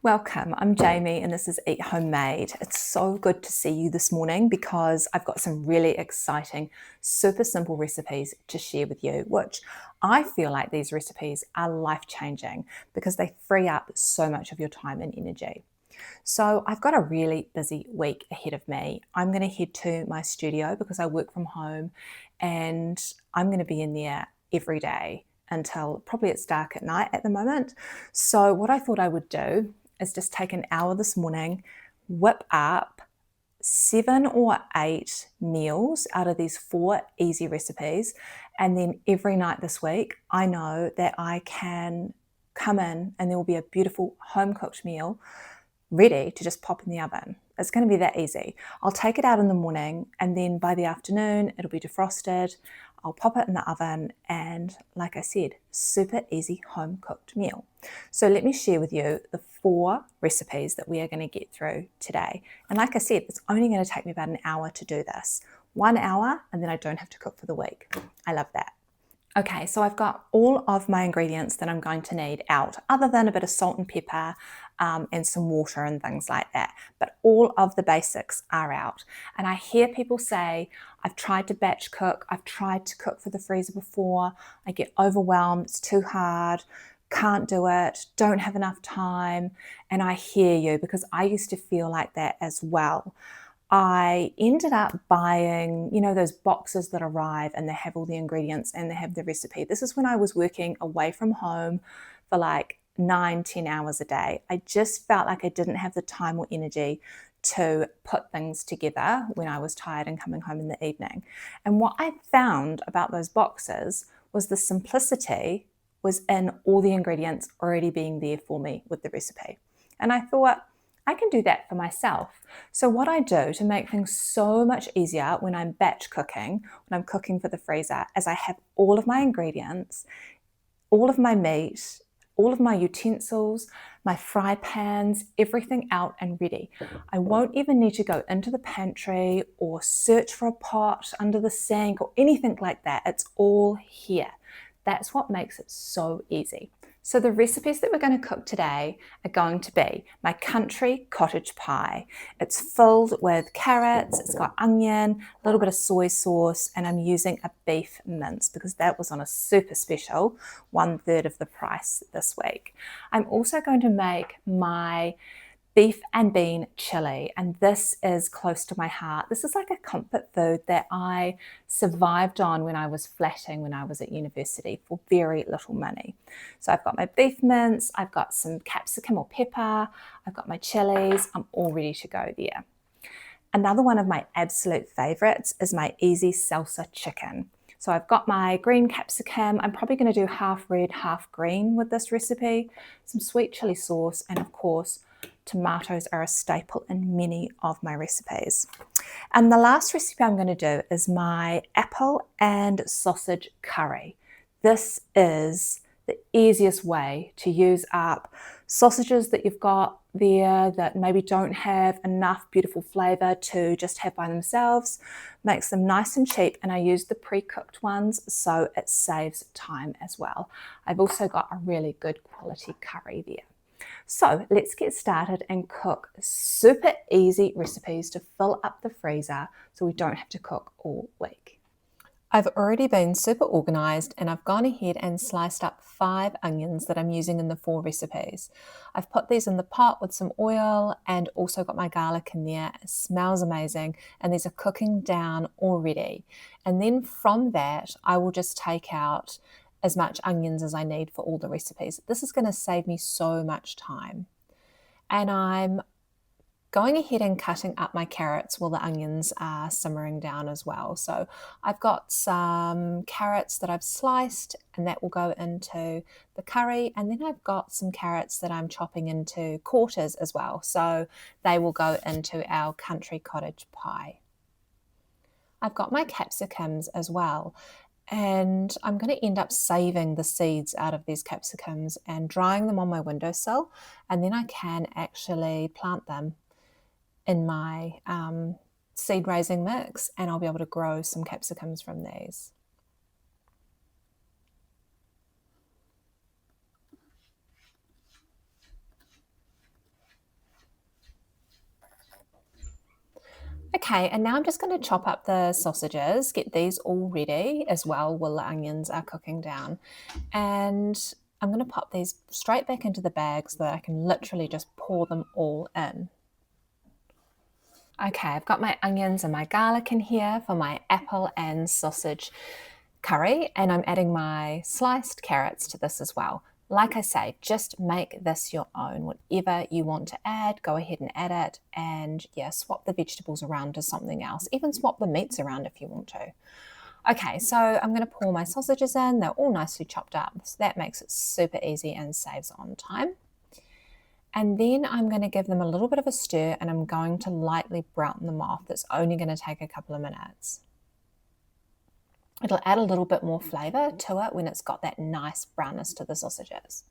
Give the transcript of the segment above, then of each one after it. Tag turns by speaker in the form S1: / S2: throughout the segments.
S1: Welcome, I'm Jamie and this is Eat Homemade. It's so good to see you this morning because I've got some really exciting, super simple recipes to share with you, which I feel like these recipes are life-changing because they free up so much of your time and energy. So I've got a really busy week ahead of me. I'm going to head to my studio because I work from home and I'm going to be in there every day until probably it's dark at night at the moment. So what I thought I would do is just take an hour this morning, whip up 7 or 8 meals out of these 4 easy recipes. And then every night this week, I know that I can come in and there will be a beautiful home cooked meal ready to just pop in the oven. It's going to be that easy. I'll take it out in the morning and then by the afternoon, it'll be defrosted. I'll pop it in the oven and like I said, super easy home cooked meal. So let me share with you the 4 recipes that we are going to get through today. And like I said, it's only going to take me about an hour to do this. 1 hour and then I don't have to cook for the week. I love that. Okay, so I've got all of my ingredients that I'm going to need out, other than a bit of salt and pepper and some water and things like that. But all of the basics are out. And I hear people say, I've tried to batch cook, I've tried to cook for the freezer before, I get overwhelmed, it's too hard, can't do it, don't have enough time. And I hear you because I used to feel like that as well. I ended up buying, those boxes that arrive and they have all the ingredients and they have the recipe. This is when I was working away from home for like 9-10 hours a day. I just felt like I didn't have the time or energy to put things together when I was tired and coming home in the evening. And what I found about those boxes was the simplicity was in all the ingredients already being there for me with the recipe. And I thought, I can do that for myself. So what I do to make things so much easier when I'm batch cooking, when I'm cooking for the freezer, is I have all of my ingredients, all of my meat, all of my utensils, my fry pans, everything out and ready. I won't even need to go into the pantry or search for a pot under the sink or anything like that. It's all here. That's what makes it so easy. So the recipes that we're going to cook today are going to be my country cottage pie. It's filled with carrots, it's got onion, a little bit of soy sauce, and I'm using a beef mince because that was on a super special, 1/3 of the price this week. I'm also going to make my beef and bean chili, and this is close to my heart. This is like a comfort food that I survived on when I was flatting when I was at university for very little money. So I've got my beef mince, I've got some capsicum or pepper, I've got my chilies, I'm all ready to go there. Another one of my absolute favorites is my easy salsa chicken. So I've got my green capsicum. I'm probably going to do half red, half green with this recipe, some sweet chili sauce, and of course, tomatoes are a staple in many of my recipes. And the last recipe I'm going to do is my apple and sausage curry. This is the easiest way to use up sausages that you've got there that maybe don't have enough beautiful flavor to just have by themselves. Makes them nice and cheap, and I use the pre-cooked ones so it saves time as well. I've also got a really good quality curry there. So let's get started and cook super easy recipes to fill up the freezer so we don't have to cook all week. I've already been super organized and I've gone ahead and sliced up 5 onions that I'm using in the 4 recipes. I've put these in the pot with some oil and also got my garlic in there. It smells amazing and these are cooking down already. And then from that, I will just take out as much onions as I need for all the recipes. This is going to save me so much time. And I'm going ahead and cutting up my carrots while the onions are simmering down as well. So I've got some carrots that I've sliced and that will go into the curry. And then I've got some carrots that I'm chopping into quarters as well. So they will go into our country cottage pie. I've got my capsicums as well. And I'm going to end up saving the seeds out of these capsicums and drying them on my windowsill, and then I can actually plant them in my seed raising mix and I'll be able to grow some capsicums from these. Okay, and now I'm just going to chop up the sausages, get these all ready as well while the onions are cooking down. And I'm going to pop these straight back into the bag so that I can literally just pour them all in. Okay, I've got my onions and my garlic in here for my apple and sausage curry, and I'm adding my sliced carrots to this as well. Like I say, just make this your own. Whatever you want to add, go ahead and add it, and yeah, swap the vegetables around to something else. Even swap the meats around if you want to. Okay, so I'm going to pour my sausages in. They're all nicely chopped up, so that makes it super easy and saves on time. And then I'm going to give them a little bit of a stir, and I'm going to lightly brown them off. That's only going to take a couple of minutes. It'll add a little bit more flavour to it when it's got that nice brownness to the sausages.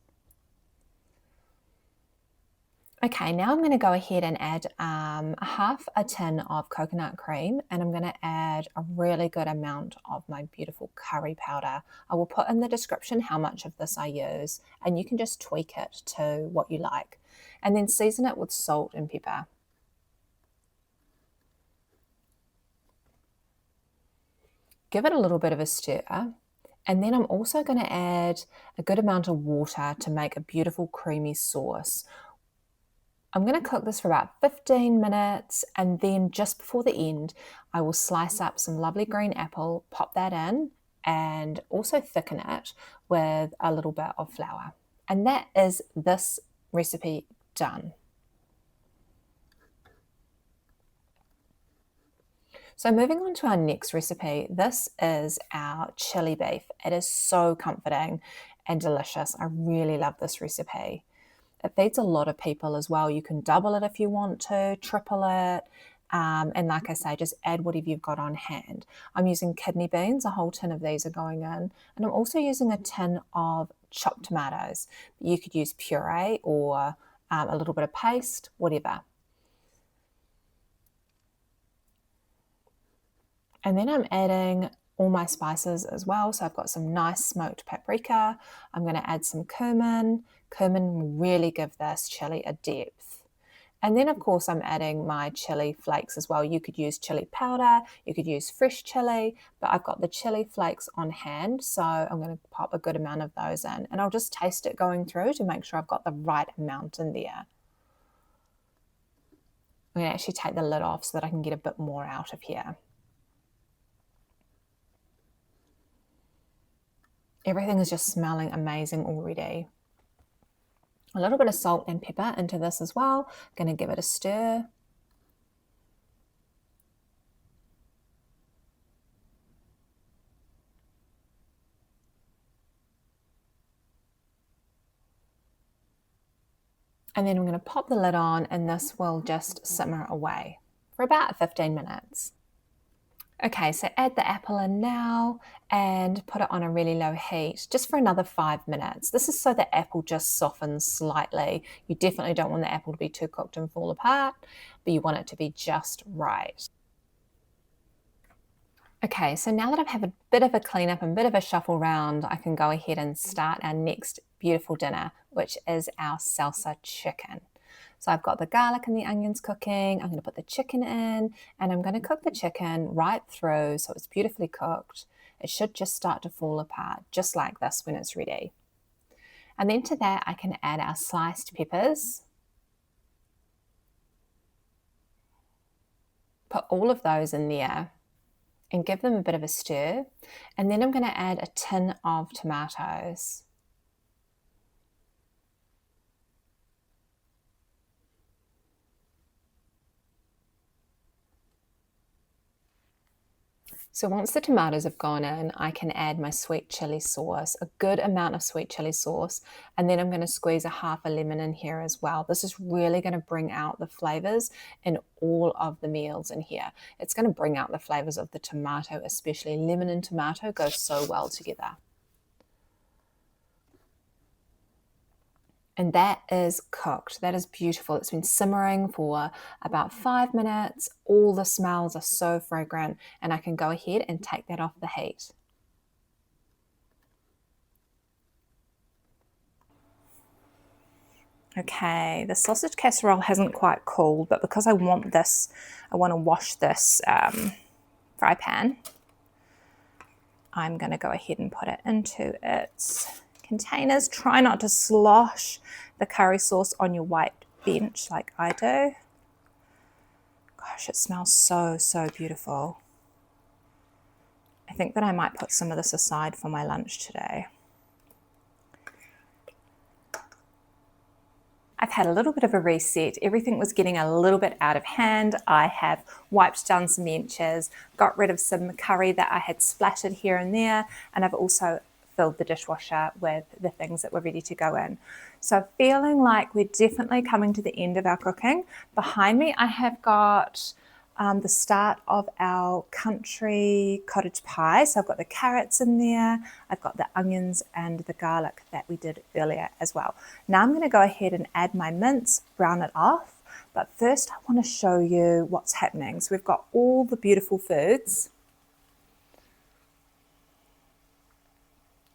S1: Okay, now I'm going to go ahead and add half a tin of coconut cream, and I'm going to add a really good amount of my beautiful curry powder. I will put in the description how much of this I use, and you can just tweak it to what you like. And then season it with salt and pepper. Give it a little bit of a stir, and then I'm also going to add a good amount of water to make a beautiful creamy sauce. I'm going to cook this for about 15 minutes, and then just before the end, I will slice up some lovely green apple, pop that in, and also thicken it with a little bit of flour. And that is this recipe done. So moving on to our next recipe, this is our chili beef. It is so comforting and delicious. I really love this recipe. It feeds a lot of people as well. You can double it if you want to, triple it, and like I say, just add whatever you've got on hand. I'm using kidney beans, a whole tin of these are going in, and I'm also using a tin of chopped tomatoes. You could use puree or a little bit of paste, whatever. And then I'm adding all my spices as well. So I've got some nice smoked paprika. I'm going to add some cumin. Cumin will really give this chili a depth. And then of course I'm adding my chili flakes as well. You could use chili powder, you could use fresh chili, but I've got the chili flakes on hand. So I'm going to pop a good amount of those in, and I'll just taste it going through to make sure I've got the right amount in there. I'm going to actually take the lid off so that I can get a bit more out of here. Everything is just smelling amazing already. A little bit of salt and pepper into this as well. Going to give it a stir. And then I'm going to pop the lid on, and this will just simmer away for about 15 minutes. Okay, so add the apple in now and put it on a really low heat just for another 5 minutes. This is so the apple just softens slightly. You definitely don't want the apple to be too cooked and fall apart, but you want it to be just right. Okay, so now that I've had a bit of a clean up and a bit of a shuffle round, I can go ahead and start our next beautiful dinner, which is our salsa chicken. So I've got the garlic and the onions cooking. I'm going to put the chicken in, and I'm going to cook the chicken right through so it's beautifully cooked. It should just start to fall apart, just like this when it's ready. And then to that, I can add our sliced peppers. Put all of those in there and give them a bit of a stir. And then I'm going to add a tin of tomatoes. So once the tomatoes have gone in, I can add my sweet chili sauce, a good amount of sweet chili sauce, and then I'm going to squeeze a half a lemon in here as well. This is really going to bring out the flavors in all of the meals in here. It's going to bring out the flavors of the tomato, especially lemon and tomato go so well together. And that is cooked. That is beautiful. It's been simmering for about 5 minutes. All the smells are so fragrant, and I can go ahead and take that off the heat. Okay, the sausage casserole hasn't quite cooled, but because I want to wash this fry pan, I'm going to go ahead and put it into its containers. Try not to slosh the curry sauce on your white bench like I do. Gosh, it smells so, so beautiful. I think that I might put some of this aside for my lunch today. I've had a little bit of a reset. Everything was getting a little bit out of hand. I have wiped down some benches, got rid of some curry that I had splattered here and there, and I've also filled the dishwasher with the things that were ready to go in. So feeling like we're definitely coming to the end of our cooking. Behind me, I have got the start of our country cottage pie. So I've got the carrots in there, I've got the onions and the garlic that we did earlier as well. Now I'm going to go ahead and add my mince, brown it off, but first I want to show you what's happening. So we've got all the beautiful foods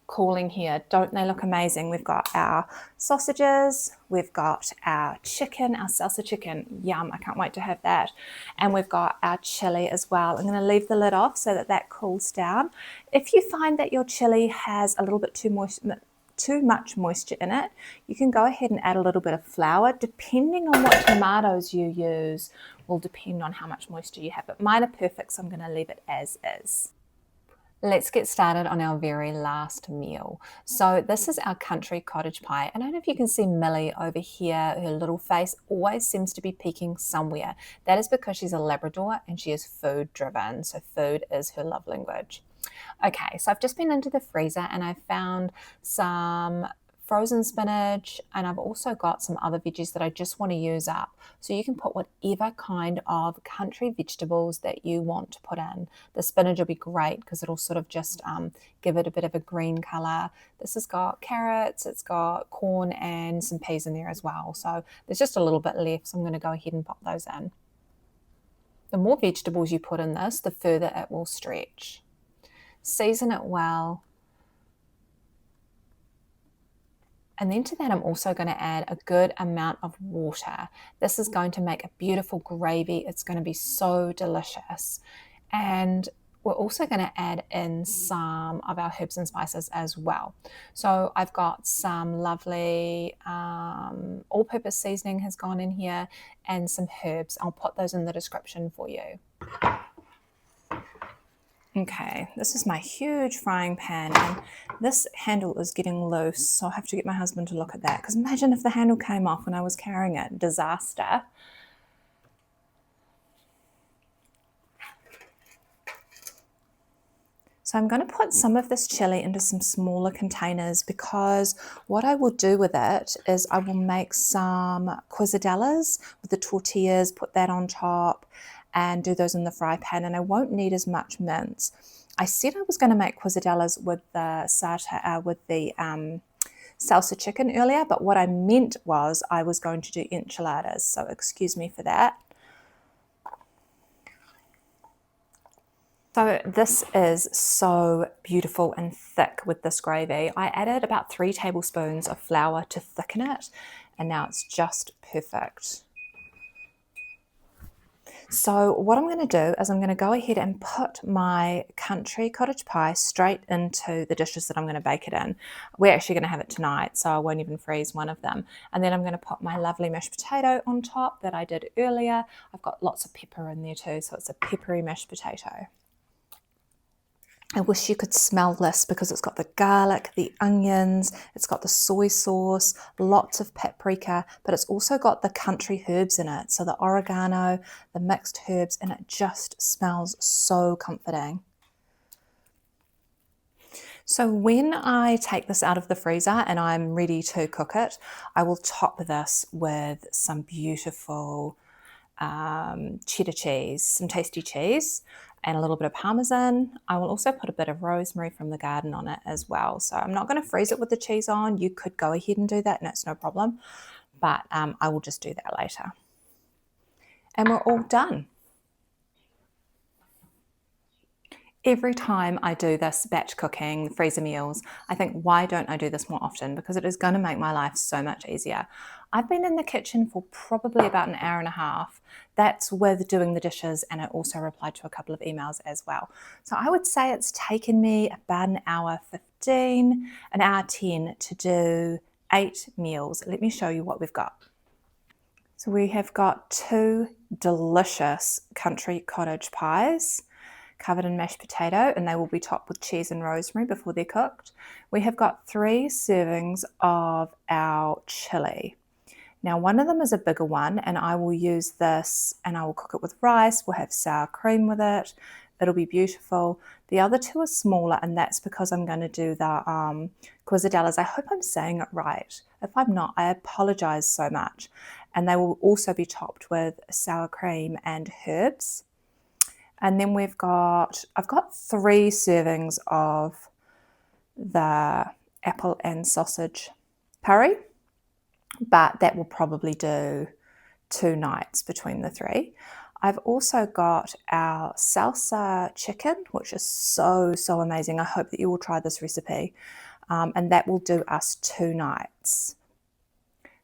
S1: cooling here. Don't they look amazing? We've got our sausages, we've got our chicken, our salsa chicken. Yum, I can't wait to have that. And we've got our chili as well. I'm going to leave the lid off so that that cools down. If you find that your chili has a little bit too much moisture in it, you can go ahead and add a little bit of flour. Depending on what tomatoes you use will depend on how much moisture you have, but mine are perfect, so I'm going to leave it as is. Let's get started on our very last meal. So this is our country cottage pie. I don't know if you can see Millie over here. Her little face always seems to be peeking somewhere. That is because she's a Labrador and she is food driven. So food is her love language. Okay, so I've just been into the freezer and I found some frozen spinach, and I've also got some other veggies that I just want to use up. So you can put whatever kind of country vegetables that you want to put in. The spinach will be great because it'll sort of just give it a bit of a green colour. This has got carrots, it's got corn and some peas in there as well. So there's just a little bit left, so I'm going to go ahead and pop those in. The more vegetables you put in this, the further it will stretch. Season it well. And then to that, I'm also going to add a good amount of water. This is going to make a beautiful gravy. It's going to be so delicious. And we're also going to add in some of our herbs and spices as well. So I've got some lovely all-purpose seasoning has gone in here and some herbs. I'll put those in the description for you. Okay, this is my huge frying pan and this handle is getting loose, so I'll have to get my husband to look at that, because imagine if the handle came off when I was carrying it. Disaster. So I'm going to put some of this chili into some smaller containers, because what I will do with it is I will make some quesadillas with the tortillas, put that on top and do those in the fry pan, and I won't need as much mince. I said I was going to make quesadillas with the salsa chicken earlier, but what I meant was I was going to do enchiladas, so excuse me for that. So this is so beautiful and thick with this gravy. I added about 3 tablespoons of flour to thicken it, and now it's just perfect. So what I'm going to do is I'm going to go ahead and put my country cottage pie straight into the dishes that I'm going to bake it in. We're actually going to have it tonight, so I won't even freeze one of them. And then I'm going to put my lovely mashed potato on top that I did earlier. I've got lots of pepper in there too, so it's a peppery mashed potato. I wish you could smell this, because it's got the garlic, the onions, it's got the soy sauce, lots of paprika, but it's also got the country herbs in it. So the oregano, the mixed herbs, and it just smells so comforting. So when I take this out of the freezer and I'm ready to cook it, I will top this with some beautiful cheddar cheese, some tasty cheese, and a little bit of Parmesan. I will also put a bit of rosemary from the garden on it as well. So I'm not going to freeze it with the cheese on. You could go ahead and do that and it's no problem, but I will just do that later. And we're all done. Every time I do this batch cooking, freezer meals, I think, why don't I do this more often? Because it is going to make my life so much easier. I've been in the kitchen for probably about an hour and a half. That's with doing the dishes, and I also replied to a couple of emails as well. So I would say it's taken me about an hour 15, an hour 10 to do 8 meals. Let me show you what we've got. So we have got 2 delicious country cottage pies covered in mashed potato, and they will be topped with cheese and rosemary before they're cooked. We have got 3 servings of our chili. Now, one of them is a bigger one, and I will use this and I will cook it with rice. We'll have sour cream with it. It'll be beautiful. The other 2 are smaller, and that's because I'm going to do the quesadillas. I hope I'm saying it right. If I'm not, I apologize so much. And they will also be topped with sour cream and herbs. And then I've got 3 servings of the apple and sausage puree, but that will probably do 2 nights between the 3. I've also got our salsa chicken, which is so amazing. I hope that you will try this recipe, and that will do us 2 nights.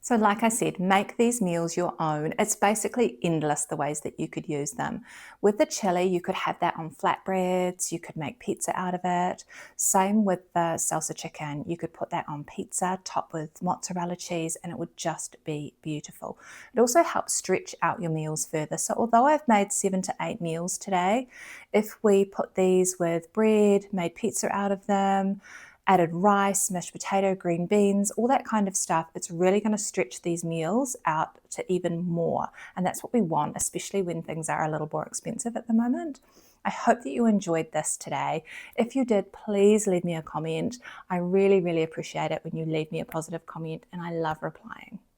S1: So like I said, make these meals your own. It's basically endless the ways that you could use them. With the chili, you could have that on flatbreads, you could make pizza out of it. Same with the salsa chicken. You could put that on pizza, topped with mozzarella cheese, and it would just be beautiful. It also helps stretch out your meals further. So although I've made 7 to 8 meals today, if we put these with bread, made pizza out of them, added rice, mashed potato, green beans, all that kind of stuff, it's really going to stretch these meals out to even more. And that's what we want, especially when things are a little more expensive at the moment. I hope that you enjoyed this today. If you did, please leave me a comment. I really appreciate it when you leave me a positive comment, and I love replying.